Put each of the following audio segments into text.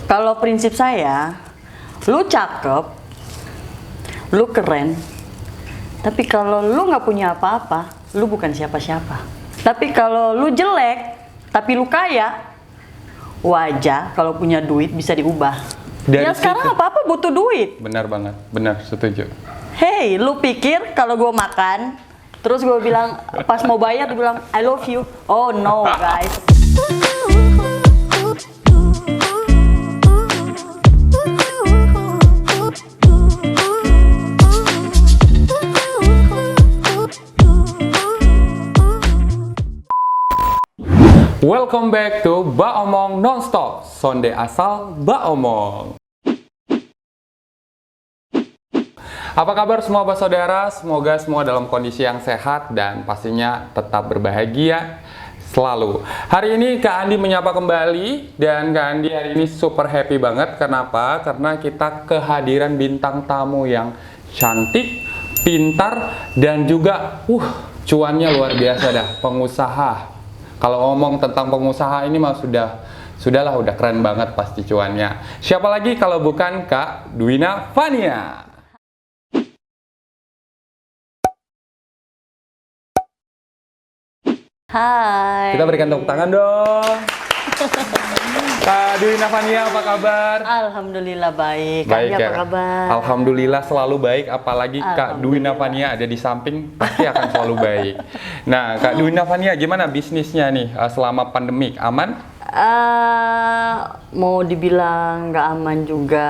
Kalau prinsip saya, lu cakep, lu keren, tapi kalau lu nggak punya apa-apa, lu bukan siapa-siapa. Tapi kalau lu jelek, tapi lu kaya, wajar kalau punya duit bisa diubah. Dari ya sekarang situ. apa-apa butuh duit. Benar banget, benar, setuju. Hey, lu pikir kalau gue makan, terus gue bilang pas mau bayar, dia bilang I love you. Oh no guys. Welcome back to Ba Omong Nonstop, sonde asal Ba Omong. Apa kabar semua saudara? Semoga semua dalam kondisi yang sehat dan pastinya tetap berbahagia selalu. Hari ini Kak Andi menyapa kembali dan Kak Andi hari ini super happy banget. Kenapa? Karena kita kehadiran bintang tamu yang cantik, pintar, dan juga cuannya luar biasa dah, pengusaha. Kalau ngomong tentang pengusaha ini mah sudahlah udah keren banget pasti cuannya. Siapa lagi kalau bukan Kak Dwina Fania. Hai. Kita berikan tepuk tangan dong. Kak Dwina Fania, apa kabar? Alhamdulillah baik. Baik Kak, ya. apa kabar? Alhamdulillah selalu baik, apalagi Kak Dwina Fania ada di samping pasti akan selalu baik. Nah, Kak Dwina Fania gimana bisnisnya nih selama pandemik? Aman? Mau dibilang nggak aman juga.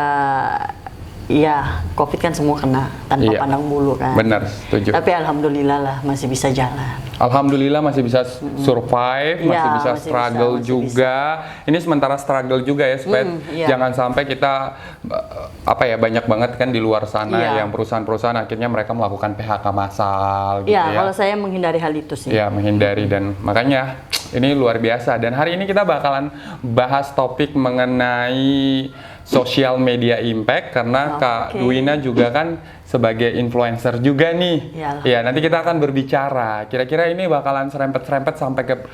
Ya, COVID kan semua kena tanpa Iya. pandang bulu kan. Benar, setuju. Tapi alhamdulillah lah masih bisa jalan. Alhamdulillah masih bisa survive, masih Ya, bisa masih struggle bisa, masih juga. Ini sementara struggle juga ya, supaya iya. jangan sampai kita banyak banget kan di luar sana Iya. yang perusahaan-perusahaan akhirnya mereka melakukan PHK massal gitu Ya, ya. kalau saya menghindari hal itu sih. Ya, menghindari dan makanya ini luar biasa. Dan hari ini kita bakalan bahas topik mengenai social media impact karena Kak Dwina juga kan sebagai influencer juga nih. Ya, nanti kita akan berbicara. Kira-kira ini bakalan serempet-serempet sampai ke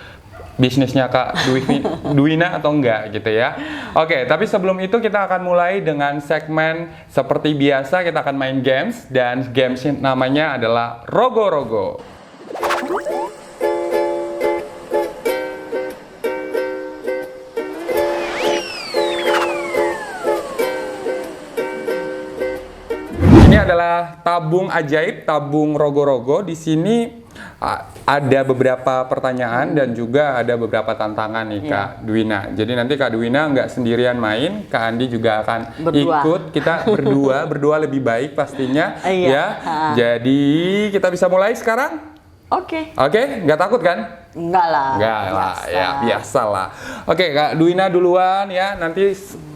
bisnisnya Kak Dwina atau enggak gitu ya. Oke, tapi sebelum itu kita akan mulai dengan segmen seperti biasa, kita akan main games dan games namanya adalah Rogo-Rogo. Ini adalah tabung ajaib, tabung rogo-rogo. Di sini ada beberapa pertanyaan dan juga ada beberapa tantangan nih Kak Dwina. Jadi nanti Kak Dwina nggak sendirian main, Kak Andi juga akan ikut. Kita berdua lebih baik pastinya. Ya. Jadi kita bisa mulai sekarang? Oke, nggak takut kan? Enggak lah. Ya biasa lah. Oke, Kak Dwina duluan ya. Nanti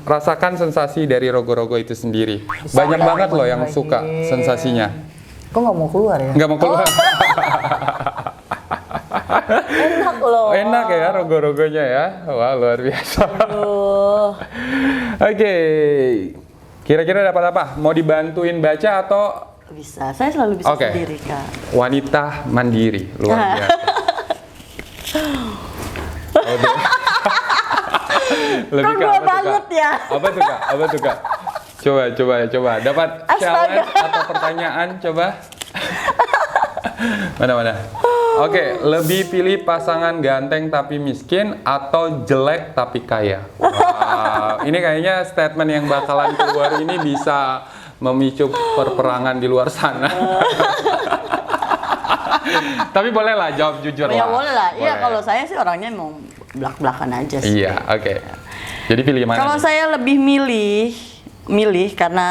rasakan sensasi dari rogo-rogo itu sendiri. Banyak banget loh yang suka sensasinya. Kok nggak mau keluar ya? Nggak mau keluar. Enak loh. Enak ya rogo-rogonya ya. Wah, luar biasa. Oke. Kira-kira dapat apa? Mau dibantuin baca atau? Bisa, saya selalu bisa sendiri Kak. Wanita mandiri, luar biasa. Lebih Kok gua banget ya? Apa tuh Kak? Coba. Dapat challenge atau pertanyaan, coba. Mana? Oke, lebih pilih pasangan ganteng tapi miskin atau jelek tapi kaya? Wow, ini kayaknya statement yang bakalan keluar ini bisa memicu perperangan di luar sana. Tapi boleh lah jawab jujur lah. Ya boleh lah. Iya, kalau saya sih orangnya mau belak-belakan aja sih. Iya, oke. Jadi pilih mana? Kalau saya lebih milih karena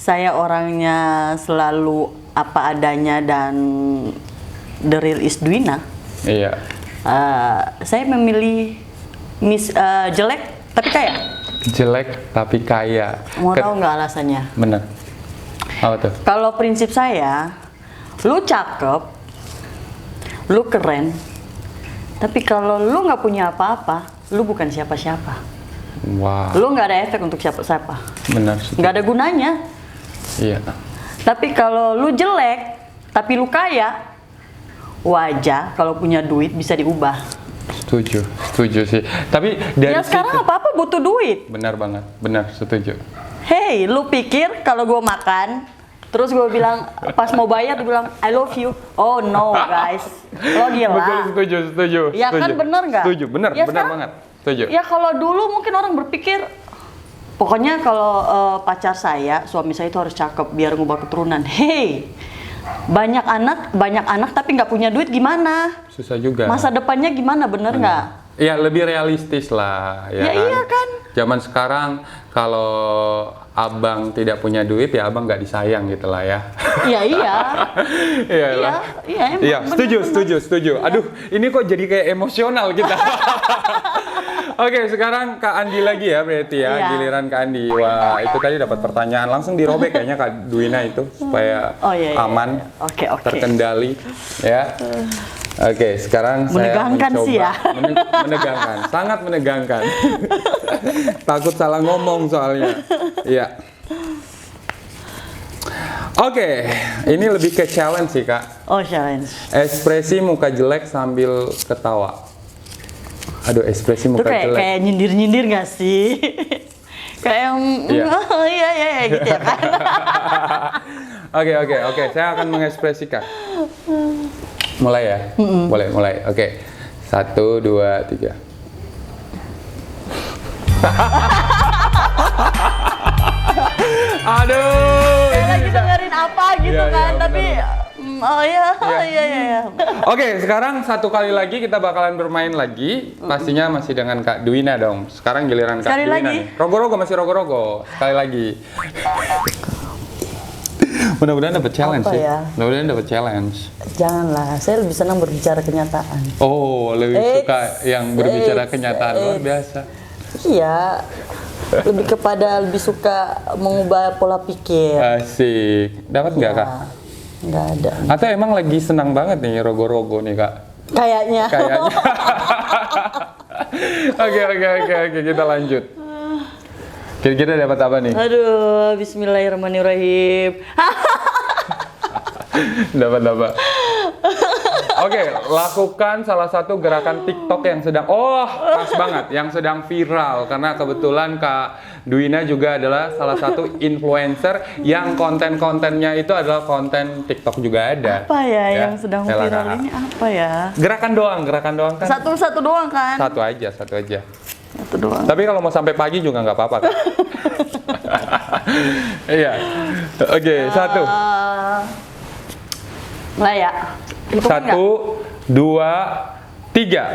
saya orangnya selalu apa adanya dan the real is Dwina. Iya. Saya memilih jelek tapi kaya. Jelek tapi kaya. Mau tahu nggak alasannya? Bener. Apa tuh? Kalau prinsip saya, lu cakep, lu keren, tapi kalau lu nggak punya apa-apa, lu bukan siapa-siapa. Wow. Lu nggak ada efek untuk siapa-siapa. Bener. Nggak ada gunanya. Iya. Tapi kalau lu jelek, tapi lu kaya, wajar kalau punya duit bisa diubah. setuju sih. Tapi dari Ya sekarang apa-apa butuh duit. benar banget, benar, setuju. Hey, lu pikir kalau gue makan, terus gue bilang pas mau bayar dia bilang I love you. Oh no guys, lo gila. Betul, setuju. Ya kan bener nggak? Setuju, bener Ya, kan? banget. Setuju. Ya kalau dulu mungkin orang berpikir, pokoknya kalau pacar saya, suami saya itu harus cakep biar ngubah keturunan. Hey, banyak anak tapi nggak punya duit gimana? Susah juga. Masa depannya gimana, bener nggak? Ya lebih realistis lah, ya, Ya kan? iya kan? Zaman sekarang kalau abang tidak punya duit ya abang nggak disayang gitu lah ya. Iya. Iya lah. Iya, emang Iya, bener. setuju. Aduh, ini kok jadi kayak emosional kita. Oke, sekarang Kak Andi lagi ya berarti ya, Iya. giliran Kak Andi. Wah, itu tadi dapat pertanyaan langsung dirobek kayaknya Kak Duina itu supaya Iya. aman, Oke. terkendali ya. Oke, sekarang Menegangkan saya mencoba sih ya. menegangkan, sangat menegangkan. Takut salah ngomong soalnya. Iya. Oke, ini lebih ke challenge sih Kak. Oh, challenge. Ekspresi muka jelek sambil ketawa. Aduh, ekspresi Itu muka jelek. kayak nyindir-nyindir nggak sih? Kayak yang Iya. iya gitu ya kan? Oke. Saya akan mengekspresikan. Mulai ya? Mulai. Oke. 1, 2, 3. Aduh. Kayak lagi dengerin apa gitu Iya, kan, iya, tapi iya. Oke, sekarang satu kali lagi kita bakalan bermain lagi. Pastinya masih dengan Kak Duina dong. Sekarang giliran Kak Sekali Duina lagi? nih. Rogo-rogo, masih rogo-rogo. Sekali lagi. Mudah-mudahan dapat challenge Apa sih. ya? Mudah-mudahan dapat challenge. Janganlah, saya lebih senang berbicara kenyataan. Oh, lebih suka yang berbicara Eits, kenyataan luar eits. biasa. Iya, lebih suka mengubah pola pikir. Asik. Dapat nggak Kak? Nggak ada. Atau emang lagi senang banget nih rogo-rogo nih Kak? Kayaknya. Kayaknya. Oke, kita lanjut. Kira-kira dapat apa nih? Aduh, bismillahirrahmanirrahim. Dapat. Oke, lakukan salah satu gerakan TikTok yang sedang pas banget, yang sedang viral karena kebetulan Kak Duina juga adalah salah satu influencer yang konten-kontennya itu adalah konten TikTok juga ada. Apa ya yang sedang Silakan. viral ini apa ya? Gerakan doang kan? Satu doang kan? Satu aja. Satu doang. Tapi kalau mau sampai pagi juga nggak apa-apa kan? Iya. Oke, satu. Nggak ya? Hitungan nggak? 1, 2, 3.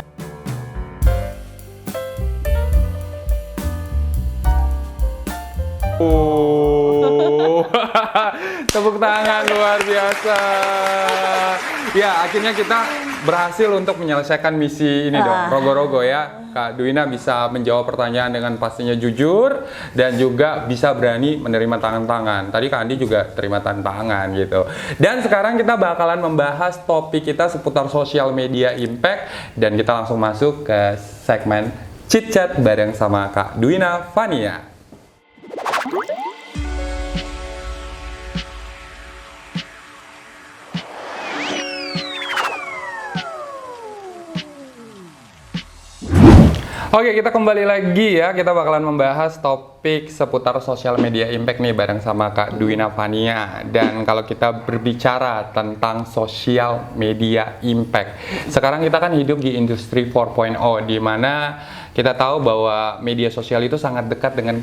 Tepuk tangan luar biasa. Ya, akhirnya kita berhasil untuk menyelesaikan misi ini dong, rogo-rogo ya. Kak Duina bisa menjawab pertanyaan dengan pastinya jujur dan juga bisa berani menerima tangan-tangan. Tadi Kak Andi juga terima tangan gitu. Dan sekarang kita bakalan membahas topik kita seputar sosial media impact dan kita langsung masuk ke segmen Chit Chat bareng sama Kak Duina Vania. Oke, kita kembali lagi ya. Kita bakalan membahas topik seputar sosial media impact nih bareng sama Kak Duina Vania. Dan kalau kita berbicara tentang sosial media impact, sekarang kita kan hidup di industri 4.0 di mana kita tahu bahwa media sosial itu sangat dekat dengan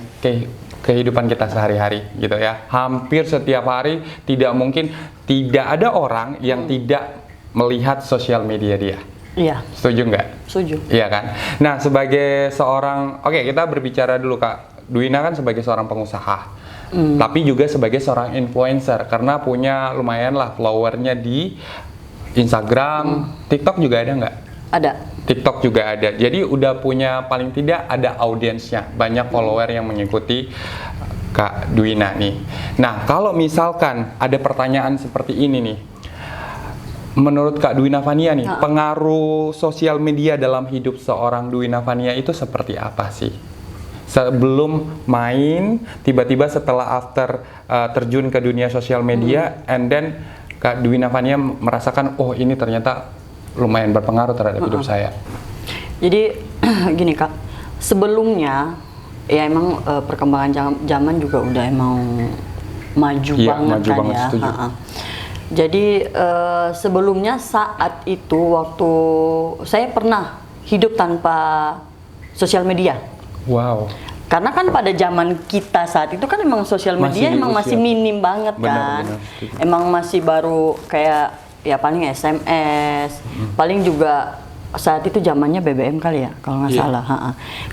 kehidupan kita sehari-hari gitu ya. Hampir setiap hari tidak ada orang yang tidak melihat sosial media dia. Iya. Setuju nggak? Setuju. Iya kan? Nah, sebagai seorang, kita berbicara dulu Kak. Duina kan sebagai seorang pengusaha, tapi juga sebagai seorang influencer karena punya lumayan lah followernya di Instagram, TikTok juga ada nggak? Ada. TikTok juga ada. Jadi udah punya paling tidak ada audiensnya, banyak follower yang mengikuti Kak Duina nih. Nah, kalau misalkan ada pertanyaan seperti ini nih, menurut Kak Duina Vania nih, pengaruh sosial media dalam hidup seorang Duina Vania itu seperti apa sih? Sebelum main, tiba-tiba setelah terjun ke dunia sosial media, and then Kak Duina Vania merasakan, oh ini ternyata lumayan berpengaruh terhadap hidup saya. Jadi gini Kak, sebelumnya ya emang perkembangan zaman juga udah emang maju Iya, banget maju kan banget, ya. setuju. Jadi sebelumnya saat itu waktu saya pernah hidup tanpa sosial media. Wow. Karena kan pada zaman kita saat itu kan emang sosial media Masih emang usia. masih minim banget kan. Benar, setuju. Emang masih baru kayak ya paling SMS, paling juga saat itu zamannya BBM kali ya kalau nggak Iya. salah.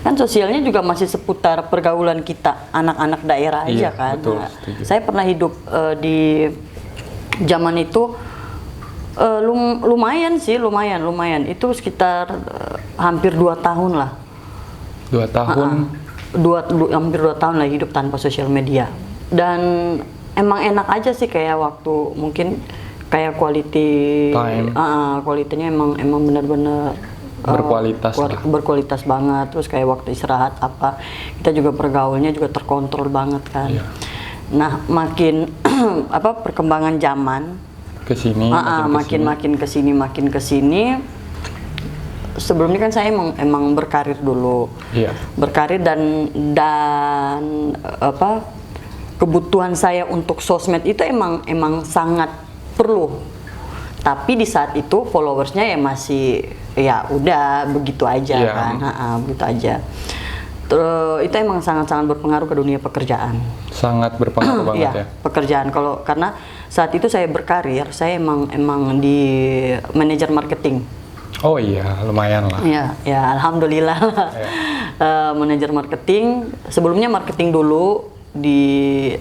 Kan sosialnya juga masih seputar pergaulan kita anak-anak daerah Iya, aja kan. betul, setuju. Saya pernah hidup di zaman itu lumayan sih, lumayan. Itu sekitar hampir 2 tahun lah. 2 tahun. Hampir 2 tahun lah hidup tanpa sosial media. Dan emang enak aja sih kayak waktu mungkin kayak quality Time. Quality-nya emang benar-benar Berkualitas lah. berkualitas banget. Terus kayak waktu istirahat apa kita juga pergaulnya juga terkontrol banget kan. Iya. Nah, makin perkembangan zaman Kesini, makin kesini. Sebelumnya kan saya emang berkarir dulu. Iya. Berkarir dan kebutuhan saya untuk sosmed itu emang sangat perlu. Tapi di saat itu followersnya ya masih ya udah begitu aja Iya. kan. Begitu aja. Terus itu emang sangat-sangat berpengaruh ke dunia pekerjaan. Sangat berpengaruh banget ya. Pekerjaan karena saat itu saya berkarir, saya emang di manajer marketing. Oh iya, lumayan lah. Ya alhamdulillah. Manajer marketing. Sebelumnya marketing dulu di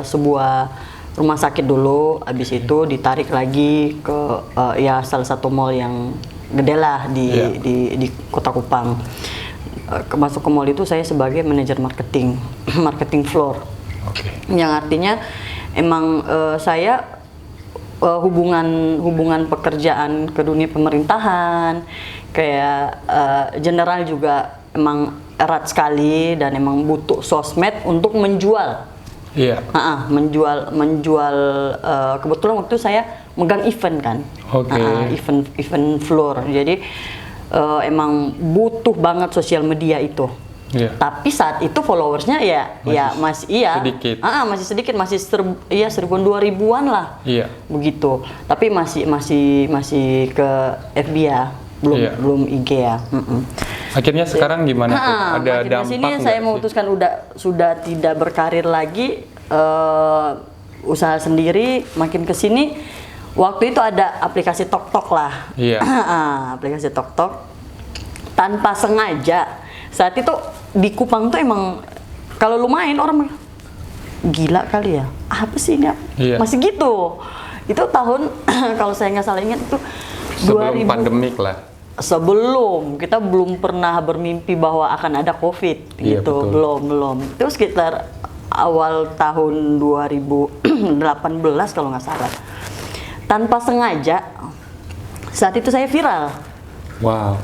sebuah rumah sakit dulu. Habis itu ditarik lagi ke salah satu mall yang gede lah di Kota Kupang. Masuk ke mall itu saya sebagai manajer marketing, marketing floor. Oke. Yang artinya emang saya hubungan pekerjaan ke dunia pemerintahan kayak general juga emang erat sekali dan emang butuh sosmed untuk menjual. Iya. Menjual kebetulan waktu itu saya megang event kan. Oke. Event floor. Jadi emang butuh banget sosial media itu. Iya. Tapi saat itu followersnya sedikit. Masih sedikit, masih 1000-2000-an lah. Iya. Begitu. Tapi masih ke FB ya, belum IG ya. Akhirnya sekarang gimana tuh? Ada makin dampak kesini nggak saya sih? memutuskan sudah tidak berkarir lagi, usaha sendiri. Makin kesini, waktu itu ada aplikasi TokTok lah. Iya. Aplikasi TokTok. Tanpa sengaja, saat itu di Kupang tuh emang kalau lumayan orang gila kali ya. Apa sih ini? Iya. Masih gitu. Itu tahun kalau saya nggak salah ingat itu Sebelum pandemik lah. Sebelum kita belum pernah bermimpi bahwa akan ada COVID Iya, gitu, betul. belum. Itu sekitar awal tahun 2018 kalau nggak salah. Tanpa sengaja, saat itu saya viral. Wow.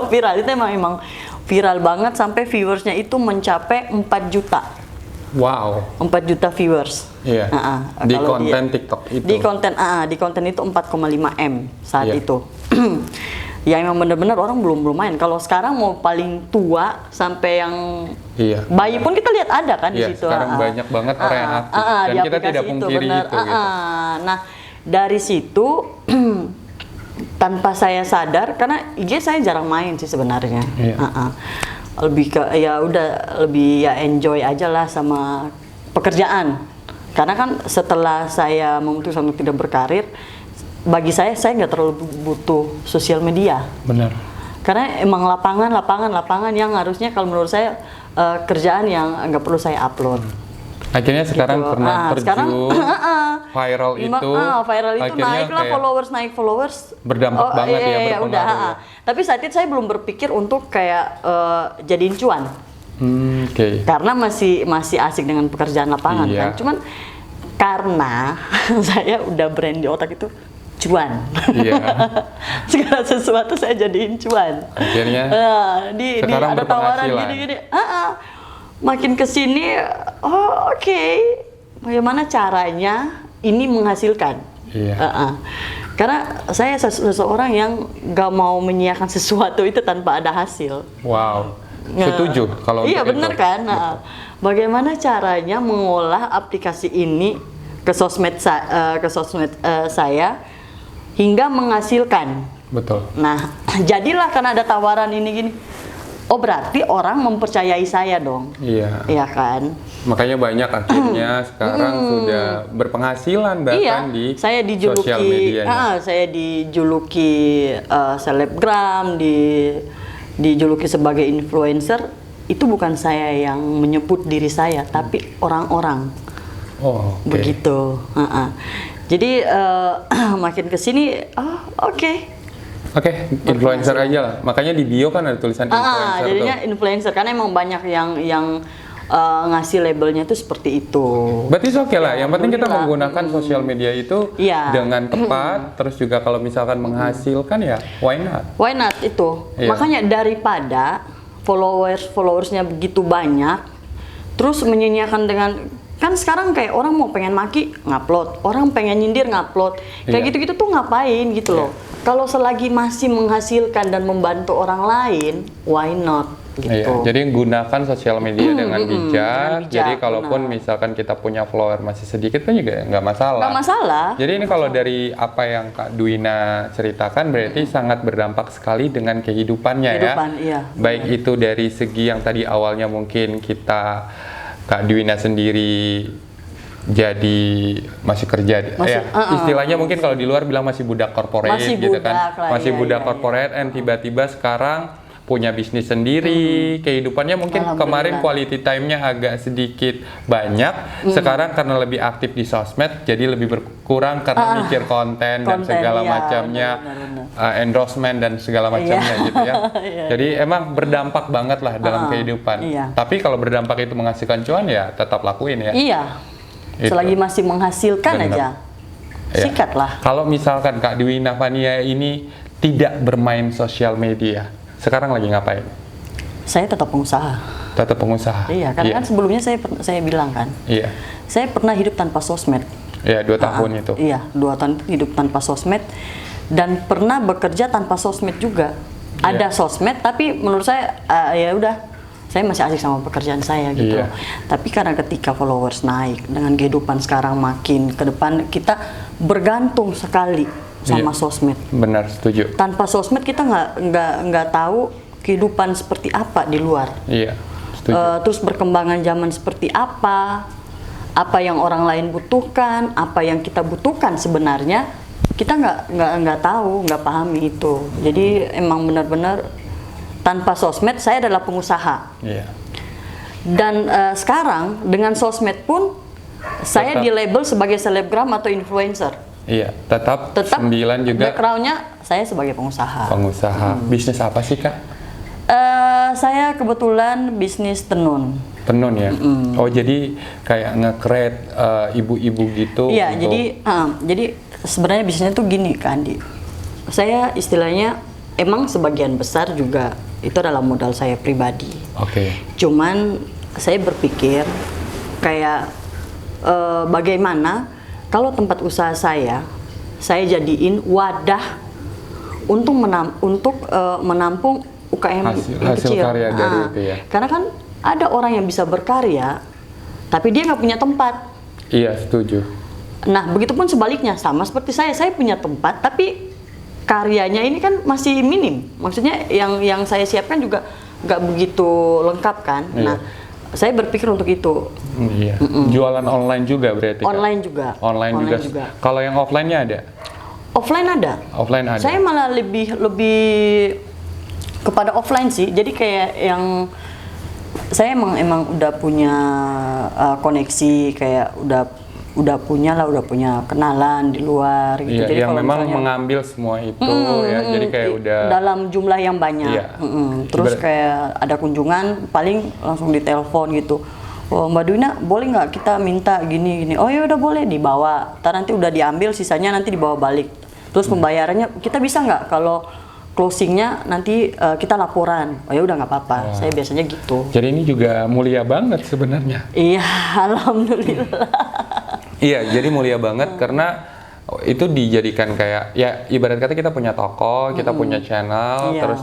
Viral itu emang viral banget sampai viewersnya itu mencapai 4 juta. Wow. 4 juta viewers. Iya. Di konten TikTok itu. Di konten itu 4,5 M saat Iya. itu. Ya emang bener-bener orang belum main. Kalau sekarang mau paling tua sampai yang Iya. bayi pun kita lihat ada kan di Iya, situ. sekarang banyak banget orang yang aktif. Dan di kita aplikasi tidak pungkiri bener. itu. Gitu. Nah, dari situ tanpa saya sadar, karena IG saya jarang main sih sebenarnya. Iya. Lebih ke lebih enjoy aja lah sama pekerjaan. Karena kan setelah saya memutuskan untuk tidak berkarir, bagi saya nggak terlalu butuh sosial media. Benar. Karena emang lapangan yang harusnya kalau menurut saya kerjaan yang nggak perlu saya upload. Akhirnya sekarang Gitu. pernah terjun Sekarang, viral itu. viral itu akhirnya naik lah, kayak followers. berdampak banget ya, Iya, berpengaruh udah. ya. Tapi saat itu saya belum berpikir untuk kayak jadiin cuan. Oke. Karena masih asik dengan pekerjaan lapangan Iya. kan. Cuman karena saya udah brand di otak itu cuan. Iya. Segala sesuatu saya jadiin cuan. Akhirnya Di sekarang ada tawaran berpenghasilan. gini-gini. Makin kesini, oke. Bagaimana caranya ini menghasilkan? Iya. Karena saya seseorang yang gak mau menyiapkan sesuatu itu tanpa ada hasil. Wow, setuju kalau Iya untuk benar itu. kan. Nah, bagaimana caranya mengolah aplikasi ini ke sosmed saya hingga menghasilkan. Betul. Nah, jadilah karena ada tawaran ini gini. Oh berarti orang mempercayai saya dong. Iya. Iya kan? Makanya banyak akhirnya sekarang sudah berpenghasilan bahkan di saya sosial medianya. saya dijuluki selebgram, dijuluki sebagai influencer. Itu bukan saya yang menyebut diri saya, tapi orang-orang. Oh, oke. Begitu. Jadi makin kesini, oke. Oke, influencer aja lah. Makanya di bio kan ada tulisan influencer Jadinya tuh. influencer karena emang banyak yang ngasih labelnya itu seperti itu. Berarti oke lah. Yang penting kita Alhamdulillah. menggunakan sosial media itu Iya. dengan tepat. Terus juga kalau misalkan menghasilkan ya, why not? Why not itu? Iya. Makanya daripada followersnya begitu banyak, terus menyanyiakan dengan kan sekarang kayak orang mau pengen maki ngupload, orang pengen nyindir ngupload, kayak Iya. gitu-gitu tuh ngapain gitu loh? Kalau selagi masih menghasilkan dan membantu orang lain, why not? Gitu. Iya, jadi gunakan sosial media dengan bijak. bijak, Jadi kalaupun benar. misalkan kita punya follower masih sedikit pun juga nggak masalah. Nggak masalah. Jadi ini kalau dari apa yang Kak Duwina ceritakan berarti sangat berdampak sekali dengan kehidupannya Kehidupan, ya. iya. Baik itu dari segi yang tadi awalnya mungkin kita Kak Duwina sendiri jadi masih kerja Masih, istilahnya mungkin kalau di luar bilang masih budak corporate Masih gitu budak kan. lah, Masih iya, budak iya, corporate and tiba-tiba sekarang punya bisnis sendiri, kehidupannya mungkin kemarin Alhamdulillah. quality time-nya agak sedikit banyak, sekarang karena lebih aktif di sosmed, jadi lebih berkurang karena mikir konten dan Konten, segala iya, macamnya, benar-benar. endorsement dan segala macamnya gitu ya. Jadi emang berdampak banget lah dalam kehidupan. iya. Tapi kalau berdampak itu menghasilkan cuan ya tetap lakuin ya. Iya. Itu. Selagi masih menghasilkan Benar. aja, Iya. sikatlah. Kalau misalkan Kak Duwina Fania ini tidak bermain sosial media, sekarang lagi ngapain? Saya tetap pengusaha. Tetap pengusaha. Iya, karena kan sebelumnya saya bilang kan, Iya. saya pernah hidup tanpa sosmed. Iya, 2 tahun itu. Iya, 2 tahun hidup tanpa sosmed dan pernah bekerja tanpa sosmed juga. Iya. Ada sosmed, tapi menurut saya ya udah, saya masih asik sama pekerjaan saya gitu. Iya. loh. Tapi karena ketika followers naik dengan kehidupan sekarang makin ke depan kita bergantung sekali sama Iya. sosmed. Benar, setuju. Tanpa sosmed kita nggak tahu kehidupan seperti apa di luar. Iya, setuju. Terus perkembangan zaman seperti apa yang orang lain butuhkan, apa yang kita butuhkan sebenarnya kita nggak tahu, nggak pahami itu. Jadi emang benar-benar tanpa sosmed saya adalah pengusaha. Iya. Dan sekarang dengan sosmed pun saya Tetap. di label sebagai selebgram atau influencer. Iya, tetap 9 juga backgroundnya saya sebagai pengusaha. pengusaha. Bisnis apa sih, Kak? Saya kebetulan bisnis tenun. Tenun ya. Oh, jadi kayak nge-create ibu-ibu gitu. Iya, untuk- jadi sebenarnya bisnisnya tuh gini Kak Andi. Saya istilahnya emang sebagian besar juga itu adalah modal saya pribadi. Oke. Cuman saya berpikir kayak bagaimana kalau tempat usaha saya jadiin wadah untuk menampung UKM Hasil kecil. karya dari itu ya. Karena kan ada orang yang bisa berkarya, tapi dia nggak punya tempat. Iya, setuju. Nah, begitupun sebaliknya, sama seperti saya punya tempat, tapi karyanya ini kan masih minim. Maksudnya yang saya siapkan juga nggak begitu lengkap kan. Iya. Nah, saya berpikir untuk itu. Iya. Jualan online juga berarti, Kak? Online juga. Online juga. Kalau yang offline-nya ada? Offline ada. Offline ada. Saya malah lebih kepada offline sih. Jadi kayak yang saya emang udah punya koneksi, kayak udah punya kenalan di luar gitu. Iya, Jadi yang kalau memang misalnya- mengambil semua itu ya. Jadi kayak udah dalam jumlah yang banyak. Iya. Terus kayak ada kunjungan paling langsung ditelepon gitu. Oh, Mbak Duwina, boleh nggak kita minta gini? Oh ya udah boleh, dibawa. Ntar nanti udah diambil, sisanya nanti dibawa balik. Terus pembayarannya kita bisa nggak kalau closingnya nanti kita laporan? Oh ya udah nggak apa-apa. Saya biasanya gitu. Jadi ini juga mulia banget sebenarnya. Iya, alhamdulillah. Iya, jadi mulia banget karena itu dijadikan kayak ya ibarat kata kita punya toko, kita punya channel, Iya. terus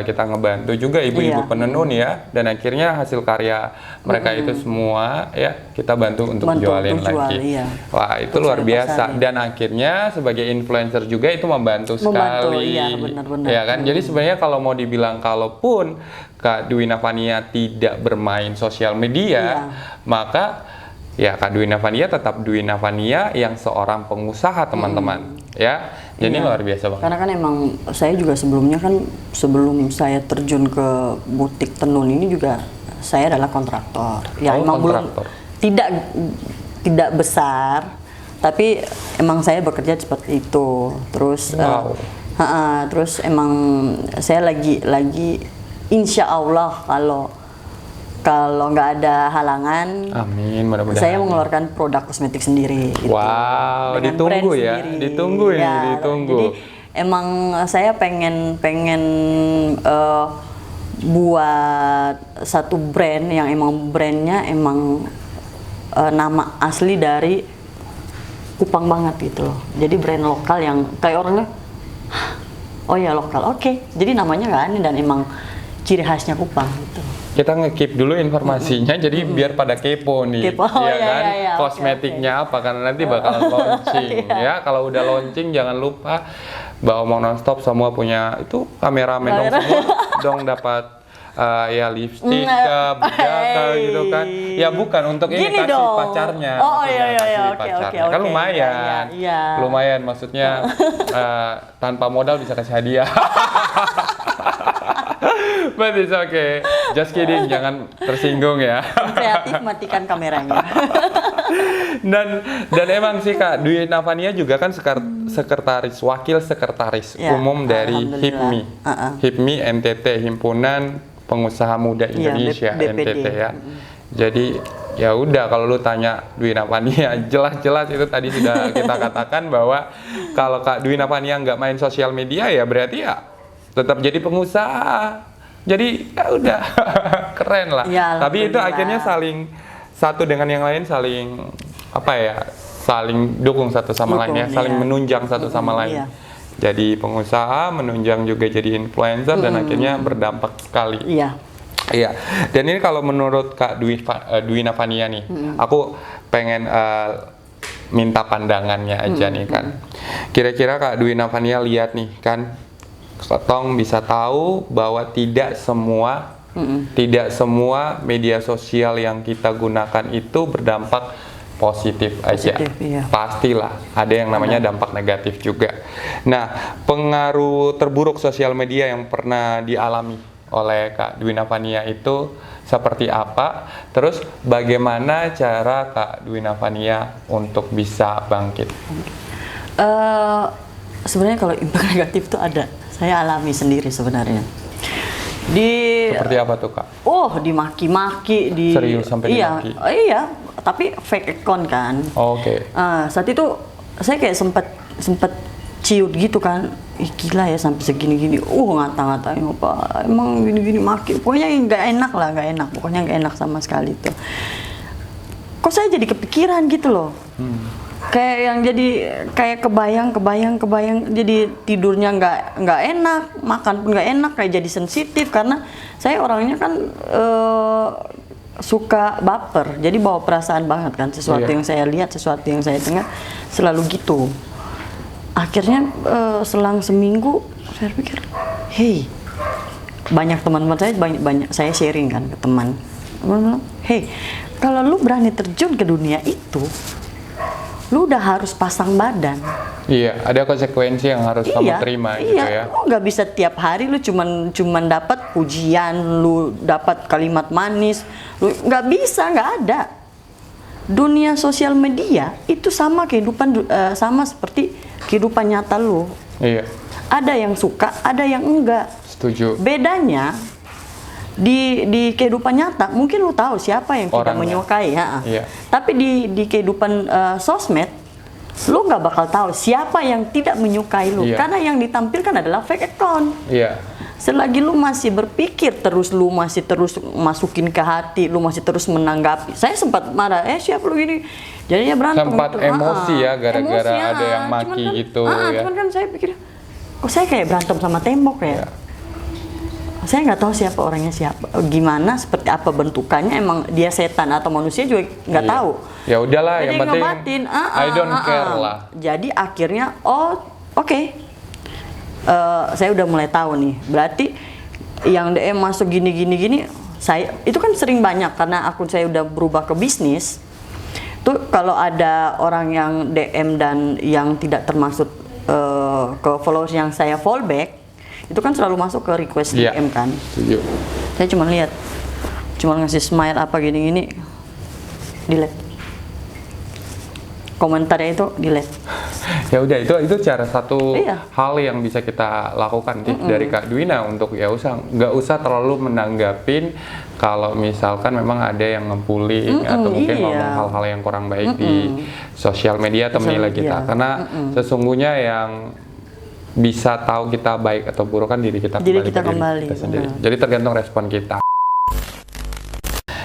kita ngebantu juga ibu-ibu Iya. penenun ya, dan akhirnya hasil karya mereka itu semua ya kita bantu untuk Bantu jualin untuk jual, lagi. iya. Wah itu Untuk luar saya biasa, pasarin. dan akhirnya sebagai influencer juga itu membantu sekali. iya, benar-benar. Ya kan, jadi sebenarnya kalau mau dibilang kalaupun Kak Dwi Navania tidak bermain sosial media, Iya. maka ya Kak Dwi Navania tetap Dwi Navania yang seorang pengusaha teman-teman ya. Jadi Iya. luar biasa banget. Karena kan emang saya juga sebelumnya kan sebelum saya terjun ke butik tenun ini juga saya adalah kontraktor. Ya Oh, emang kontraktor. tidak besar, tapi emang saya bekerja seperti itu. Terus Wow. terus emang saya lagi insya Allah kalau nggak ada halangan, Amin, mudah-mudahan. saya mengeluarkan produk kosmetik sendiri. Gitu. Wow, Dengan ditunggu brand ya, sendiri. ditunggu ini, Ya, ditunggu. Jadi emang saya pengen buat satu brand yang emang brandnya emang nama asli dari Kupang banget gitu loh. Jadi brand lokal yang kayak orangnya, "Hah, oh ya lokal, oke." Jadi namanya nggak aneh dan emang ciri khasnya Kupang gitu. Kita nge-keep dulu informasinya, jadi biar pada kepo nih, Kepo, oh, ya iya, kan? iya, iya, oke, Kosmetiknya apa? Karena nanti bakal launching, ya. Kalau udah launching, jangan lupa bahwa mau nonstop semua punya itu kameramen dong semua, dong dapat ya lipstick, bejaka gitu kan? Ya bukan untuk ini Gini kasih dong. pacarnya, Oh, maksudnya iya, iya, kasih oke, pacarnya. oke, Kan oke. lumayan, Iya. lumayan maksudnya tanpa modal bisa kasih hadiah. But it's okay. Just kidding, jangan tersinggung ya. Kreatif, matikan kameranya. dan emang sih Kak Dwi Navania juga kan wakil sekretaris Ya, umum dari alhamdulillah. HIPMI. HIPMI NTT, Himpunan Pengusaha Muda Iya, Indonesia, BPD. NTT ya. Jadi ya udah kalau lu tanya Dwi Navania, jelas-jelas itu tadi sudah kita katakan bahwa kalau Kak Dwi Navania nggak main sosial media ya berarti ya tetap jadi pengusaha. Jadi ya udah keren lah. Ya, Tapi itu alhamdulillah. akhirnya saling satu dengan yang lain saling apa ya? Saling dukung satu sama lain ya, Dukung, saling iya. menunjang satu sama lain. Iya. Jadi pengusaha menunjang juga jadi influencer dan akhirnya berdampak sekali. Iya. Iya. Dan ini kalau menurut Kak Dwi Navania nih, aku pengen minta pandangannya aja nih kan. Kira-kira Kak Dwi Navania lihat nih kan, Tong bisa tahu bahwa tidak semua media sosial yang kita gunakan itu berdampak positif aja. Iya. Pastilah ada yang namanya dampak negatif juga. Nah, pengaruh terburuk sosial media yang pernah dialami oleh Kak Dwi Navania itu seperti apa? Terus bagaimana cara Kak Dwi Navania untuk bisa bangkit? Sebenarnya kalau impact negatif itu ada. Saya alami sendiri sebenarnya. Seperti apa tuh Kak? Dimaki-maki, Serius sampai iya, dimaki? Iya, tapi fake account kan. Oke. Saat itu saya kayak sempet ciut gitu kan. Ih, gila ya sampai segini-gini. Ngata-ngatain apa? Emang gini-gini maki. Pokoknya nggak enak lah, nggak enak. Pokoknya nggak enak sama sekali tuh. Kok saya jadi kepikiran gitu loh. Kayak yang jadi kayak kebayang jadi tidurnya nggak enak, makan pun nggak enak, kayak jadi sensitif karena saya orangnya kan suka baper, jadi bawa perasaan banget kan, sesuatu Iya. yang saya lihat, sesuatu yang saya dengar selalu gitu. Akhirnya selang seminggu saya pikir, hey, banyak teman-teman saya banyak saya sharing kan ke teman bilang, hey, kalau lu berani terjun ke dunia itu, lu udah harus pasang badan. Iya, ada konsekuensi yang harus kamu terima gitu ya. Lu nggak bisa tiap hari lu cuman dapat pujian, lu dapat kalimat manis, lu nggak bisa, nggak ada. Dunia sosial media itu sama sama seperti kehidupan nyata lu. Iya, Ada yang suka, ada yang enggak. setuju. Bedanya di kehidupan nyata mungkin lu tahu siapa yang tidak Orangnya. menyukai, Iya. tapi di kehidupan sosmed lu nggak bakal tahu siapa yang tidak menyukai lu, Iya. karena yang ditampilkan adalah fake account. Iya. selagi lu masih berpikir terus, lu masih terus masukin ke hati, lu masih terus menanggapi. Saya sempat marah, siapa lu gini, jadinya berantem. Sempat gitu. emosi ya, gara-gara Emosi, ada yang maki cuman kan, gitu ya. Cuman kan saya pikir, kok saya kayak berantem sama tembok ya. Saya nggak tahu siapa orangnya, siapa, gimana, seperti apa bentukannya, emang dia setan atau manusia juga nggak tahu. Ya udahlah, yang penting ngebatin, I don't care lah. Jadi akhirnya, oke. Saya udah mulai tahu nih, berarti yang DM masuk gini, saya itu kan sering banyak karena akun saya udah berubah ke bisnis. Tuh kalau ada orang yang DM dan yang tidak termasuk ke followers yang saya fallback, itu kan selalu masuk ke request DM kan. Setuju. Saya cuma lihat, cuma ngasih smile apa gini, delete. Komentarnya itu delete. Ya udah, itu cara satu Iya. hal yang bisa kita lakukan dari Kak Dwina untuk nggak usah terlalu menanggapin kalau misalkan memang ada yang ngebullying atau mungkin ngomong hal-hal yang kurang baik di sosial media atau menilai kita, karena sesungguhnya yang bisa tahu kita baik atau buruk kan diri kita kembali. kita sendiri. Jadi tergantung respon kita.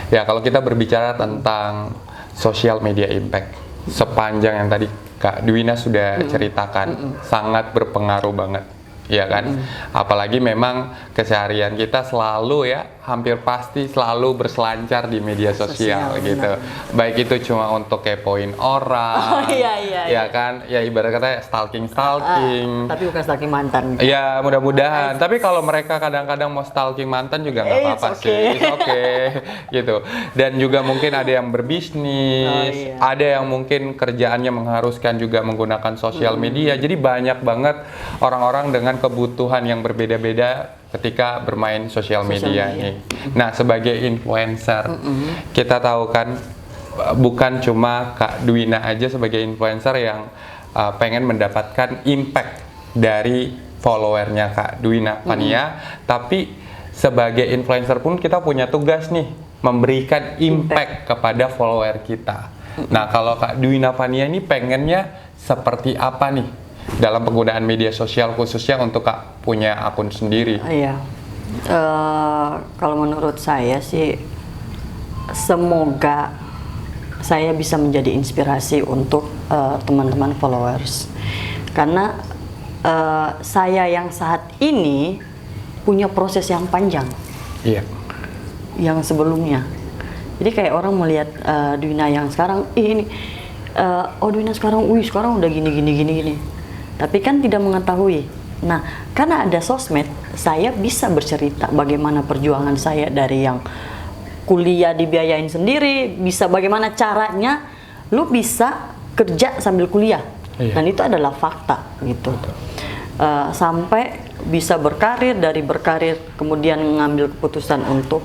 Ya, kalau kita berbicara tentang social media impact, sepanjang yang tadi Kak Dwina sudah ceritakan, sangat berpengaruh banget, ya kan? Apalagi memang keseharian kita selalu ya, hampir pasti selalu berselancar di media sosial gitu. Benar. Baik itu cuma untuk kepoin orang, iya. kan? Ya ibarat kata stalking. Tapi bukan stalking mantan. Ya mudah-mudahan. Tapi kalau mereka kadang-kadang mau stalking mantan juga nggak apa-apa sih. It's okay. Gitu. Dan juga mungkin ada yang berbisnis, ada yang mungkin kerjaannya mengharuskan juga menggunakan sosial media. Jadi banyak banget orang-orang dengan kebutuhan yang berbeda-beda ketika bermain sosial media nih. Nah, sebagai influencer, kita tahu kan bukan cuma Kak Dwina aja sebagai influencer yang pengen mendapatkan impact dari followernya Kak Dwina Fania, tapi sebagai influencer pun kita punya tugas nih, memberikan impact kepada follower kita. Nah, kalau Kak Dwina Fania ini pengennya seperti apa nih dalam penggunaan media sosial, khususnya untuk Kak punya akun sendiri? Iya, kalau menurut saya sih, semoga saya bisa menjadi inspirasi untuk teman-teman followers, karena saya yang saat ini punya proses yang panjang. Iya. Yang sebelumnya, jadi kayak orang melihat Dwina yang sekarang, Dwina sekarang, sekarang udah gini. Tapi kan tidak mengetahui. Nah, karena ada sosmed, saya bisa bercerita bagaimana perjuangan saya dari yang kuliah dibiayain sendiri, bisa bagaimana caranya lu bisa kerja sambil kuliah. Dan itu adalah fakta gitu. Sampai bisa berkarir, dari berkarir kemudian mengambil keputusan untuk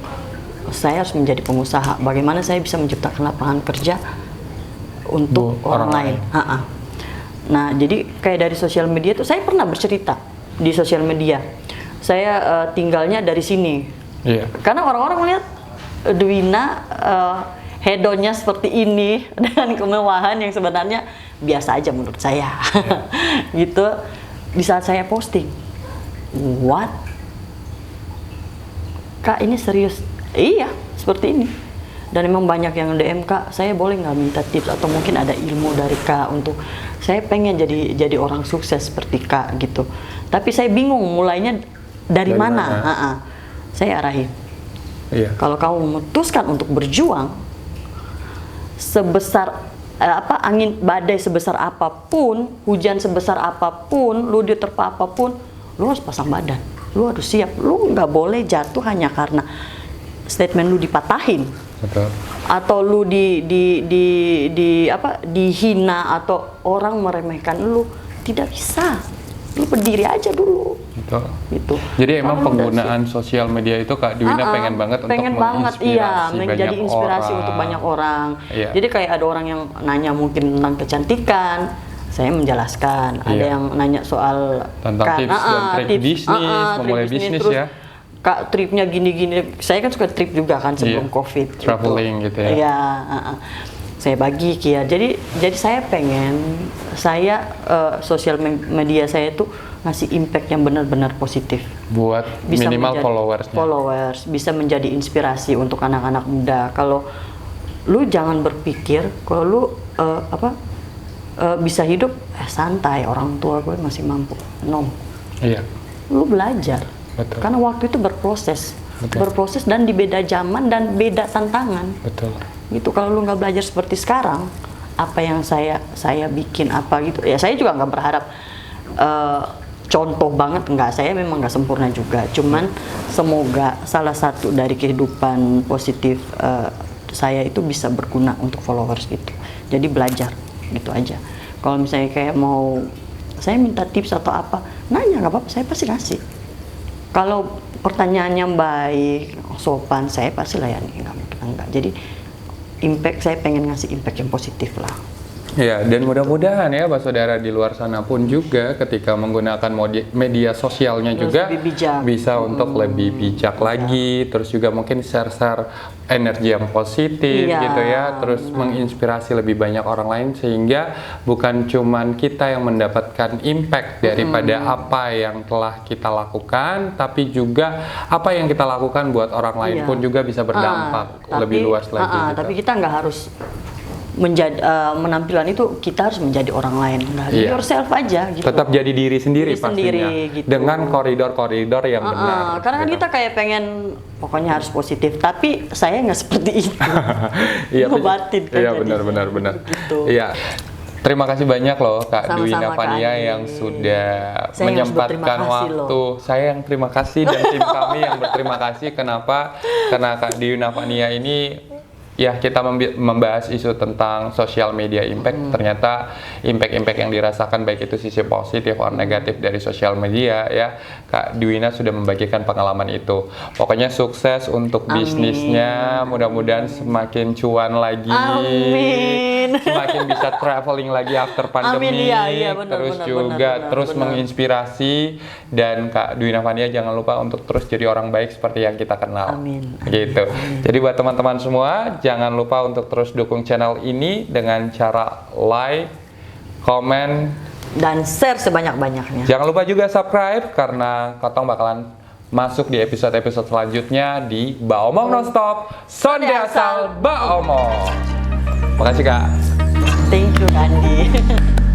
saya harus menjadi pengusaha. Bagaimana saya bisa menciptakan lapangan kerja untuk orang lain. Nah, jadi kayak dari sosial media itu saya pernah bercerita di sosial media. Saya tinggalnya dari sini. Karena orang-orang melihat Dwina hedonnya seperti ini dengan kemewahan yang sebenarnya biasa aja menurut saya. Gitu. Di saat saya posting, what? Kak, ini serius? Iya, seperti ini. Dan memang banyak yang DM, Kak, saya boleh nggak minta tips atau mungkin ada ilmu dari Kak untuk saya pengen jadi orang sukses seperti Kak gitu. Tapi saya bingung mulainya dari mana? Saya arahin. Kalau kamu memutuskan untuk berjuang, sebesar angin badai sebesar apapun, hujan sebesar apapun, lu diterpa apapun, lu harus pasang badan, lu harus siap. Lu nggak boleh jatuh hanya karena statement lu dipatahin. Betul. Atau lu dihina atau orang meremehkan lu. Tidak bisa. Lu berdiri aja dulu. Betul. Gitu. Jadi emang penggunaan sosial media itu Kak Dwina pengen banget untuk menginspirasi menjadi inspirasi orang. untuk banyak orang. Jadi kayak ada orang yang nanya mungkin tentang kecantikan, saya menjelaskan. Ada yang nanya soal tentang tips dan trik bisnis, memulai bisnis terus, ya. Kak, tripnya gini-gini. Saya kan suka trip juga kan sebelum COVID. Traveling gitu ya. Iya, saya bagi Kia. Jadi saya pengen sosial media saya itu ngasih impact yang benar-benar positif. Buat minimal followers, bisa menjadi inspirasi untuk anak-anak muda. Kalau lu jangan berpikir kalau lu bisa hidup santai, orang tua gue masih mampu. No. Iya. Lu belajar. Betul. Karena waktu itu berproses. Berproses dan di beda zaman dan beda tantangan. Betul. Gitu, kalau lu nggak belajar seperti sekarang, apa yang saya bikin apa gitu. Ya saya juga nggak berharap contoh banget, enggak. Saya memang nggak sempurna juga. Cuman semoga salah satu dari kehidupan positif saya itu bisa berguna untuk followers gitu. Jadi belajar gitu aja. Kalau misalnya kayak mau saya minta tips atau apa, nanya nggak apa-apa, saya pasti kasih. Kalau pertanyaannya baik, sopan, saya pasti layani, nggak mungkin enggak. Jadi impact, saya pengen ngasih impact yang positif lah. Ya, dan mudah-mudahan ya Pak Saudara di luar sana pun juga ketika menggunakan media sosialnya Terus juga bisa untuk lebih bijak lagi, terus juga mungkin share-share energi yang positif gitu ya, terus menginspirasi lebih banyak orang lain sehingga bukan cuman kita yang mendapatkan impact daripada apa yang telah kita lakukan, tapi juga apa yang kita lakukan buat orang lain pun juga bisa berdampak lebih luas lagi gitu. Tapi kita nggak harus menjadi menampilan itu kita harus menjadi orang lain. Nah, yourself aja gitu. Tetap jadi diri sendiri pastinya. Gitu. Dengan koridor-koridor yang benar. Karena kan kita kayak pengen pokoknya harus positif, tapi saya nggak seperti itu. Ngebatin kan. Iya benar. Gitu. Iya. Terima kasih banyak loh Kak Dwi Sama-sama, Navania Kak yang sudah Saya menyempatkan waktu. Saya yang terima kasih dan tim kami yang berterima kasih. Kenapa? Karena Kak Dwi Navania ini ya kita membahas isu tentang social media impact, ternyata impact-impact yang dirasakan baik itu sisi positif atau negatif dari social media ya, Kak Dwina sudah membagikan pengalaman itu. Pokoknya sukses untuk bisnisnya, mudah-mudahan semakin cuan lagi, semakin bisa traveling lagi after pandemi, terus menginspirasi, dan Kak Dwi Navania jangan lupa untuk terus jadi orang baik seperti yang kita kenal. Gitu. Jadi buat teman-teman semua, jangan lupa untuk terus dukung channel ini dengan cara like, komen, dan share sebanyak-banyaknya. Jangan lupa juga subscribe karena Kotong bakalan masuk di episode-episode selanjutnya di Baomong Nonstop, Sonde Asal Baomong. Makasih Kak. Thank you Andi.